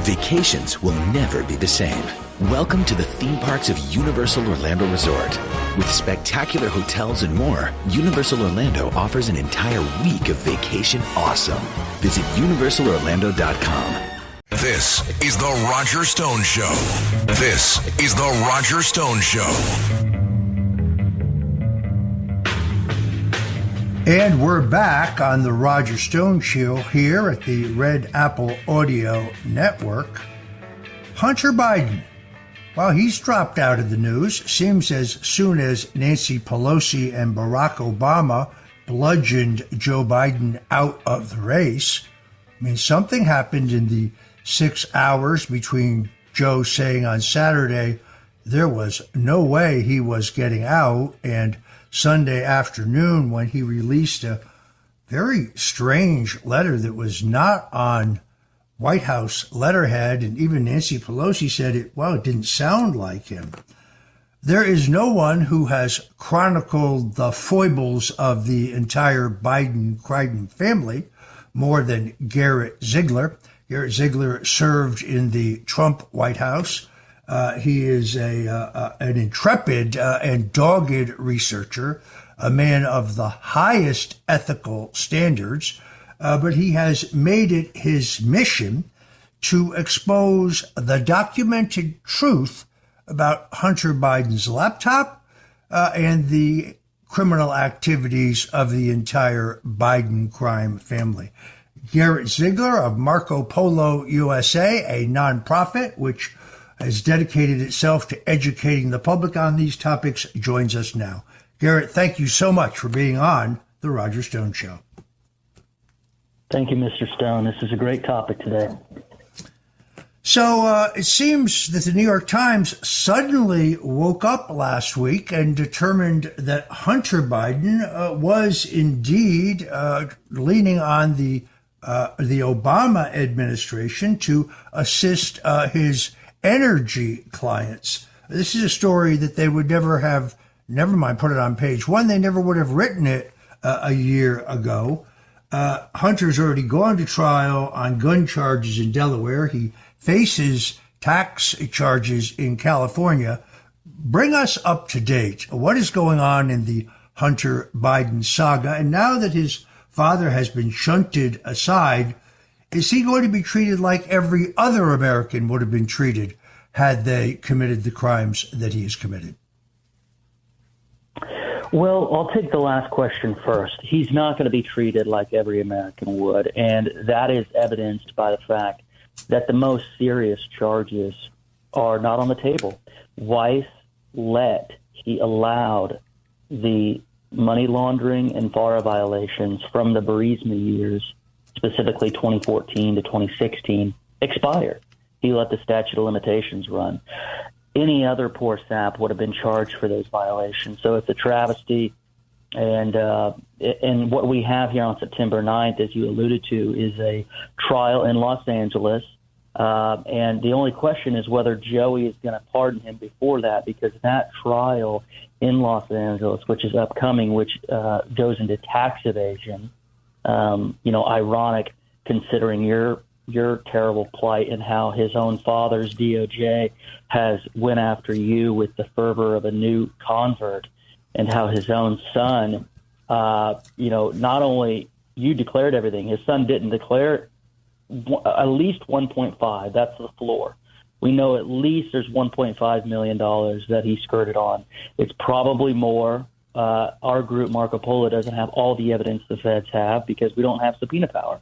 Vacations will never be the same. Welcome to the theme parks of Universal Orlando Resort. With spectacular hotels and more, Universal Orlando offers an entire week of vacation awesome. Visit universalorlando.com. This is The Roger Stone Show. This is The Roger Stone Show. And we're back on The Roger Stone Show here at the Red Apple Audio Network. Hunter Biden, well, he's dropped out of the news. Seems as soon as Nancy Pelosi and Barack Obama bludgeoned Joe Biden out of the race. I mean, something happened in the 6 hours between Joe saying on Saturday there was no way he was getting out and Sunday afternoon when he released a very strange letter that was not on White House letterhead, and even Nancy Pelosi said it didn't sound like him. There is no one who has chronicled the foibles of the entire Biden-Crichton family more than Garrett Ziegler. Garrett Ziegler served in the Trump White House. He is an intrepid and dogged researcher, a man of the highest ethical standards, but he has made it his mission to expose the documented truth about Hunter Biden's laptop and the criminal activities of the entire Biden crime family. Garrett Ziegler of Marco Polo USA, a nonprofit which has dedicated itself to educating the public on these topics, joins us now. Garrett, thank you so much for being on The Roger Stone Show. Thank you, Mr. Stone. This is a great topic today. So it seems that the New York Times suddenly woke up last week and determined that Hunter Biden was indeed leaning on the Obama administration to assist his energy clients. This is a story that they would never have, never mind, put it on page one. They never would have written it a year ago. Hunter's already gone to trial on gun charges in Delaware. He faces tax charges in California. Bring us up to date. What is going on in the Hunter Biden saga? And now that his father has been shunted aside, is he going to be treated like every other American would have been treated had they committed the crimes that he has committed? Well, I'll take the last question first. He's not going to be treated like every American would, and that is evidenced by the fact that the most serious charges are not on the table. Weiss he allowed the money laundering and FARA violations from the Burisma years, specifically 2014 to 2016, expire. He let the statute of limitations run. Any other poor sap would have been charged for those violations. So it's a travesty. And what we have here on September 9th, as you alluded to, is a trial in Los Angeles. And the only question is whether Joey is going to pardon him before that, because that trial in Los Angeles, which is upcoming, which goes into tax evasion, ironic considering your terrible plight and how his own father's DOJ has went after you with the fervor of a new convert, and how his own son, not only you declared everything, his son didn't declare at least 1.5. That's the floor. We know at least there's $1.5 million that he skirted on. It's probably more. Our group, Marco Polo, doesn't have all the evidence the feds have because we don't have subpoena power.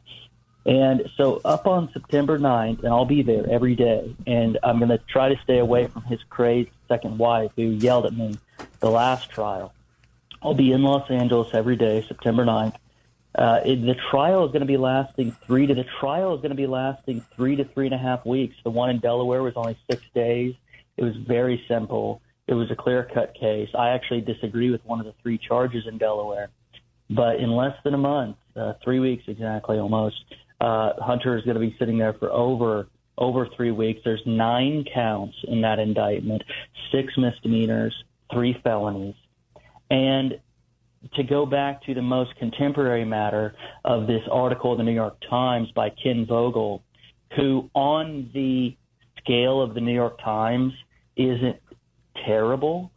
And so up on September 9th, and I'll be there every day, and I'm going to try to stay away from his crazed second wife who yelled at me the last trial. I'll be in Los Angeles every day, September 9th. The trial is going to be lasting 3 to 3.5 weeks. The one in Delaware was only 6 days. It was very simple. It was a clear-cut case. I actually disagree with one of the 3 charges in Delaware. But in less than a month, 3 weeks exactly almost, Hunter is going to be sitting there for over 3 weeks. There's 9 counts in that indictment, 6 misdemeanors, 3 felonies. And to go back to the most contemporary matter of this article in the New York Times by Ken Vogel, who on the scale of the New York Times isn't terrible,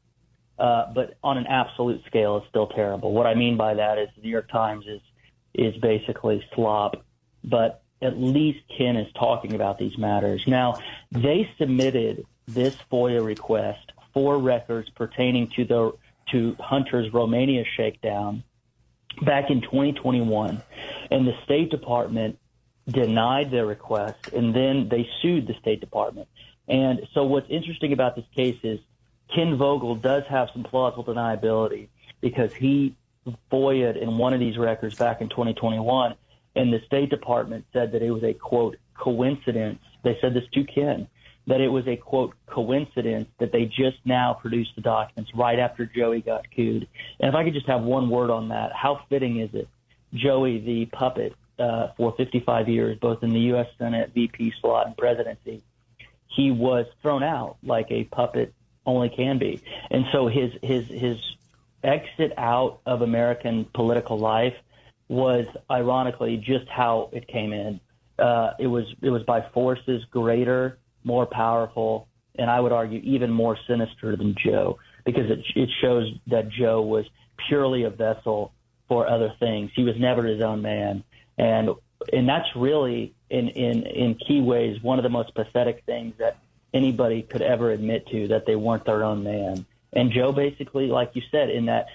but on an absolute scale is still terrible. What I mean by that is the New York Times is basically slop, but at least Ken is talking about these matters. Now, they submitted this FOIA request for records pertaining to Hunter's Romania shakedown back in 2021, and the State Department denied their request, and then they sued the State Department. And so what's interesting about this case is Ken Vogel does have some plausible deniability because he FOIA'd in one of these records back in 2021, and the State Department said that it was a, quote, coincidence. They said this to Ken, that it was a, quote, coincidence that they just now produced the documents right after Joey got cooed. And if I could just have one word on that, how fitting is it? Joey, the puppet, for 55 years, both in the U.S. Senate, VP slot, and presidency, he was thrown out like a puppet only can be. And so his exit out of American political life was ironically just how it came in. It was by forces greater, more powerful, and I would argue even more sinister than Joe, because it shows that Joe was purely a vessel for other things. He was never his own man. And that's really, in key ways, one of the most pathetic things that anybody could ever admit to, that they weren't their own man. And Joe basically, like you said, in that,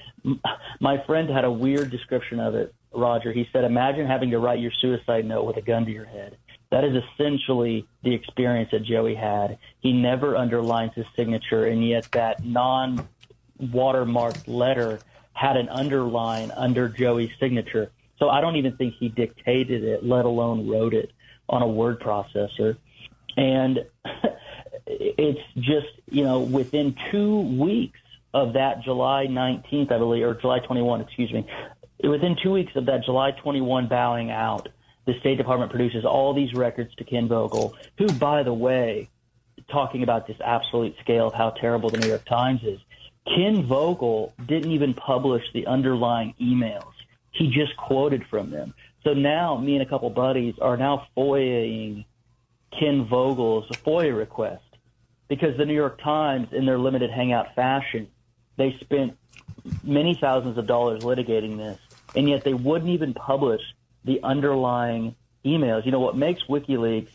my friend had a weird description of it, Roger. He said, imagine having to write your suicide note with a gun to your head. That is essentially the experience that Joey had. He never underlines his signature, and yet that non-watermarked letter had an underline under Joey's signature. So I don't even think he dictated it, let alone wrote it on a word processor. And it's just, within 2 weeks of that July 19th, I believe, or July 21, excuse me, within 2 weeks of that July 21 bowing out, the State Department produces all these records to Ken Vogel, who, by the way, talking about this absolute scale of how terrible the New York Times is, Ken Vogel didn't even publish the underlying emails. He just quoted from them. So now me and a couple buddies are now FOIAing Ken Vogel's FOIA request, because the New York Times, in their limited hangout fashion, they spent many thousands of dollars litigating this, and yet they wouldn't even publish the underlying emails. What makes WikiLeaks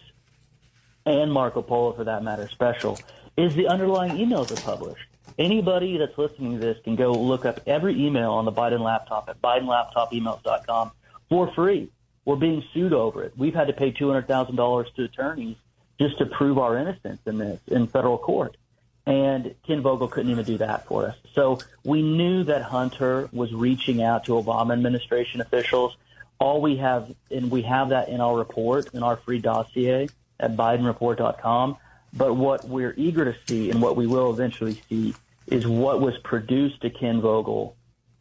and Marco Polo, for that matter, special is the underlying emails are published. Anybody that's listening to this can go look up every email on the Biden laptop at bidenlaptopemails.com for free. We're being sued over it. We've had to pay $200,000 to attorneys just to prove our innocence in this in federal court. And Ken Vogel couldn't even do that for us. So we knew that Hunter was reaching out to Obama administration officials. All we have, and we have that in our report, in our free dossier at bidenreport.com. But what we're eager to see, and what we will eventually see, is what was produced to Ken Vogel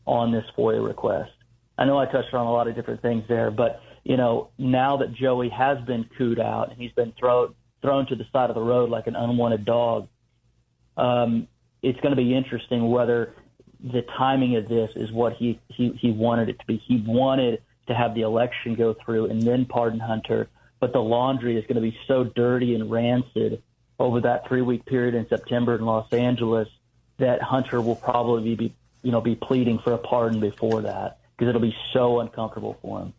on this FOIA request. I know I touched on a lot of different things there, but, now that Joey has been cooed out and he's been thrown to the side of the road like an unwanted dog, it's going to be interesting whether the timing of this is what he wanted it to be. He wanted to have the election go through and then pardon Hunter, but the laundry is going to be so dirty and rancid over that 3-week period in September in Los Angeles that Hunter will probably be pleading for a pardon before that, because it'll be so uncomfortable for him.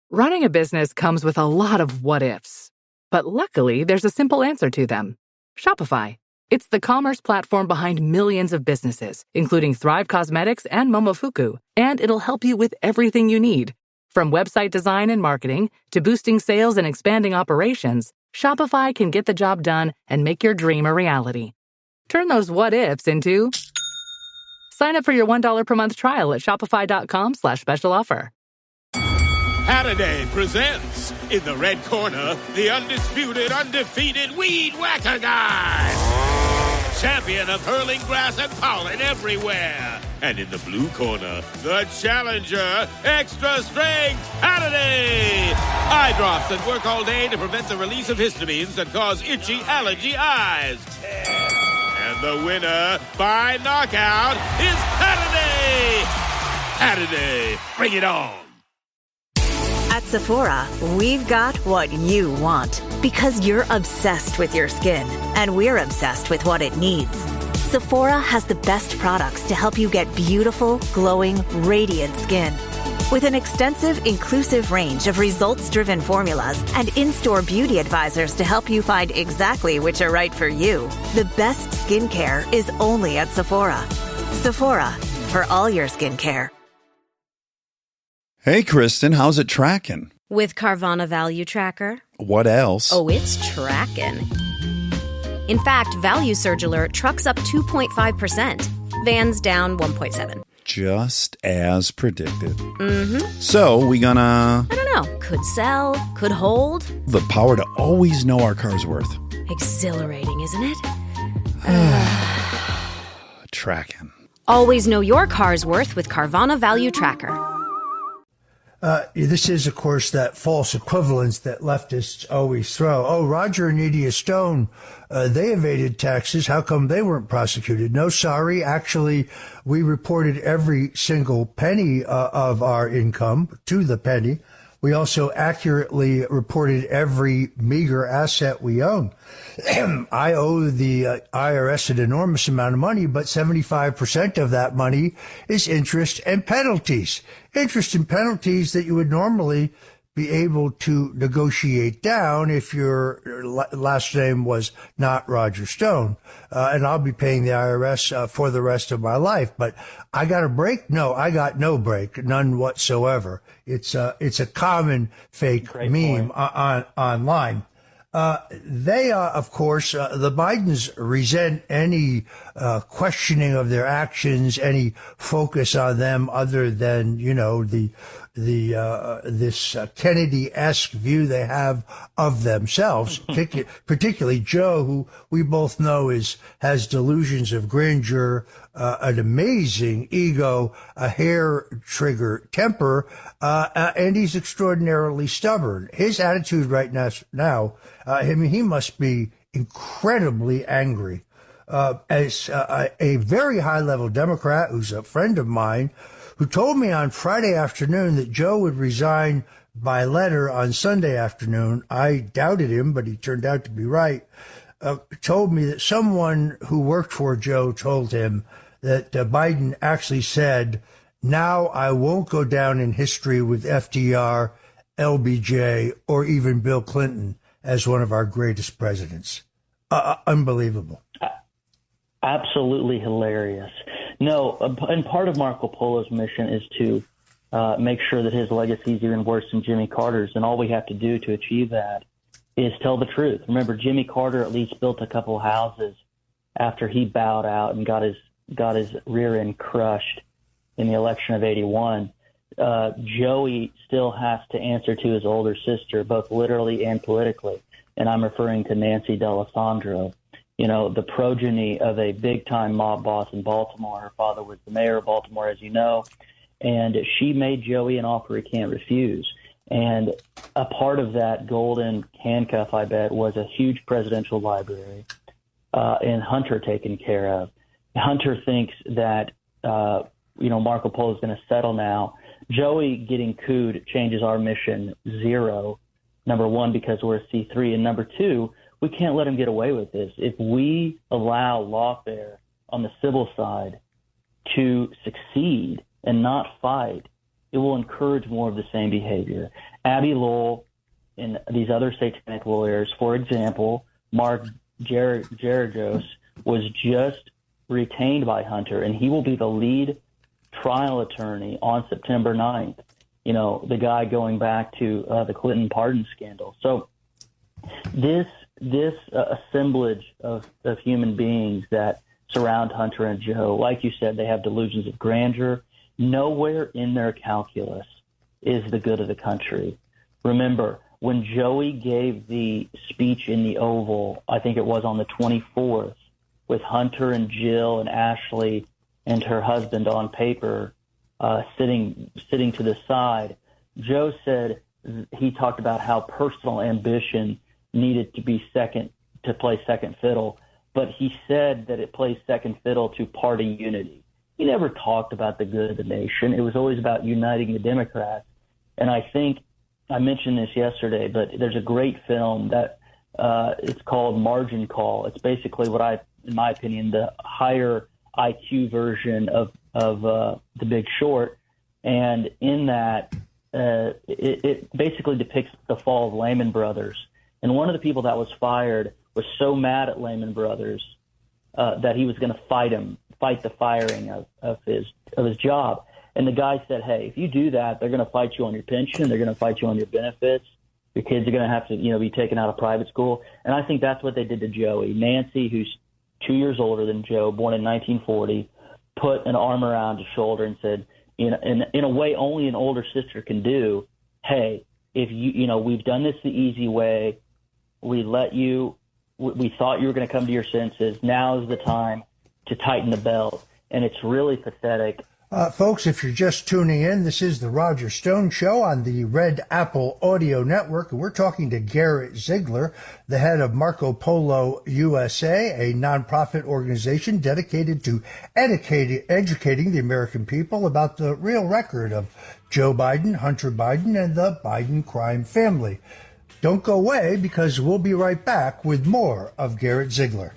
Running a business comes with a lot of what-ifs, but luckily there's a simple answer to them. Shopify. It's the commerce platform behind millions of businesses, including Thrive Cosmetics and Momofuku, and it'll help you with everything you need. From website design and marketing to boosting sales and expanding operations, Shopify can get the job done and make your dream a reality. Turn those what-ifs into... Sign up for your $1 per month trial at shopify.com/special offer. Halliday presents, in the red corner, the undisputed, undefeated Weed Whacker Guy. Champion of hurling grass and pollen everywhere. And in the blue corner, the challenger, extra strength Halliday. Eye drops that work all day to prevent the release of histamines that cause itchy allergy eyes. And the winner by knockout is Halliday. Halliday, bring it on. At Sephora, we've got what you want because you're obsessed with your skin and we're obsessed with what it needs. Sephora has the best products to help you get beautiful, glowing, radiant skin. With an extensive, inclusive range of results-driven formulas and in-store beauty advisors to help you find exactly which are right for you, the best skincare is only at Sephora. Sephora, for all your skincare. Hey, Kristen, how's it tracking? With Carvana Value Tracker. What else? Oh, it's tracking. In fact, Value Surge Alert trucks up 2.5%. Vans down 1.7%. Just as predicted. Mm-hmm. So, we gonna... I don't know. Could sell, could hold. The power to always know our car's worth. Exhilarating, isn't it? Tracking. Always know your car's worth with Carvana Value Tracker. This is, of course, that false equivalence that leftists always throw. Oh, Roger and Edie Stone, they evaded taxes. How come they weren't prosecuted? No, sorry. Actually, we reported every single penny of our income to the penny. We also accurately reported every meager asset we own. I owe the IRS an enormous amount of money, but 75% of that money is interest and penalties. Interest and penalties that you would normally be able to negotiate down if your last name was not Roger Stone. And I'll be paying the IRS for the rest of my life. But I got a break? No, I got no break, none whatsoever. It's a common fake Great meme point. online. They, of course, the Bidens resent any questioning of their actions, any focus on them other than, this Kennedy-esque view they have of themselves, particularly Joe, who we both know has delusions of grandeur, an amazing ego, a hair trigger temper, and he's extraordinarily stubborn. His attitude right now, he must be incredibly angry. As a very high-level Democrat who's a friend of mine, who told me on Friday afternoon that Joe would resign by letter on Sunday afternoon. I doubted him, but he turned out to be right. Told me that someone who worked for Joe told him that Biden actually said, now I won't go down in history with FDR, LBJ, or even Bill Clinton as one of our greatest presidents. Unbelievable. Absolutely hilarious. No, and part of Marco Polo's mission is to make sure that his legacy is even worse than Jimmy Carter's, and all we have to do to achieve that is tell the truth. Remember, Jimmy Carter at least built a couple houses after he bowed out and got his rear end crushed in the election of '81. Joey still has to answer to his older sister, both literally and politically, and I'm referring to Nancy D'Alessandro. The progeny of a big-time mob boss in Baltimore. Her father was the mayor of Baltimore, as you know, and she made Joey an offer he can't refuse. And a part of that golden handcuff, I bet, was a huge presidential library and Hunter taken care of. Hunter thinks that, Marco Polo is going to settle now. Joey getting cooed changes our mission zero, number one, because we're a C3, and number two, we can't let him get away with this. If we allow lawfare on the civil side to succeed and not fight, it will encourage more of the same behavior. Abby Lowell and these other satanic lawyers, for example, Mark Geragos was just retained by Hunter, and he will be the lead trial attorney on September 9th, the guy going back to the Clinton pardon scandal. So this assemblage of human beings that surround Hunter and Joe, like you said, they have delusions of grandeur. Nowhere in their calculus is the good of the country. Remember, when Joey gave the speech in the Oval, I think it was on the 24th, with Hunter and Jill and Ashley and her husband on paper sitting to the side, Joe said he talked about how personal ambition needed to play second fiddle, but he said that it plays second fiddle to party unity. He never talked about the good of the nation. It was always about uniting the Democrats. And I think I mentioned this yesterday, but there's a great film that it's called Margin Call. It's basically in my opinion, the higher IQ version of The Big Short. And in that, it basically depicts the fall of Lehman Brothers. And one of the people that was fired was so mad at Lehman Brothers that he was going to fight the firing of his job. And the guy said, hey, if you do that, they're going to fight you on your pension. They're going to fight you on your benefits. Your kids are going to have to, be taken out of private school. And I think that's what they did to Joey. Nancy, who's 2 years older than Joe, born in 1940, put an arm around his shoulder and said, in a way only an older sister can do, hey, if we've done this the easy way. We thought you were going to come to your senses. Now is the time to tighten the belt. And it's really pathetic. Folks, if you're just tuning in, this is the Roger Stone Show on the Red Apple Audio Network, and we're talking to Garrett Ziegler, the head of Marco Polo USA, a nonprofit organization dedicated to educating the American people about the real record of Joe Biden, Hunter Biden, and the Biden crime family. Don't go away, because we'll be right back with more of Garrett Ziegler.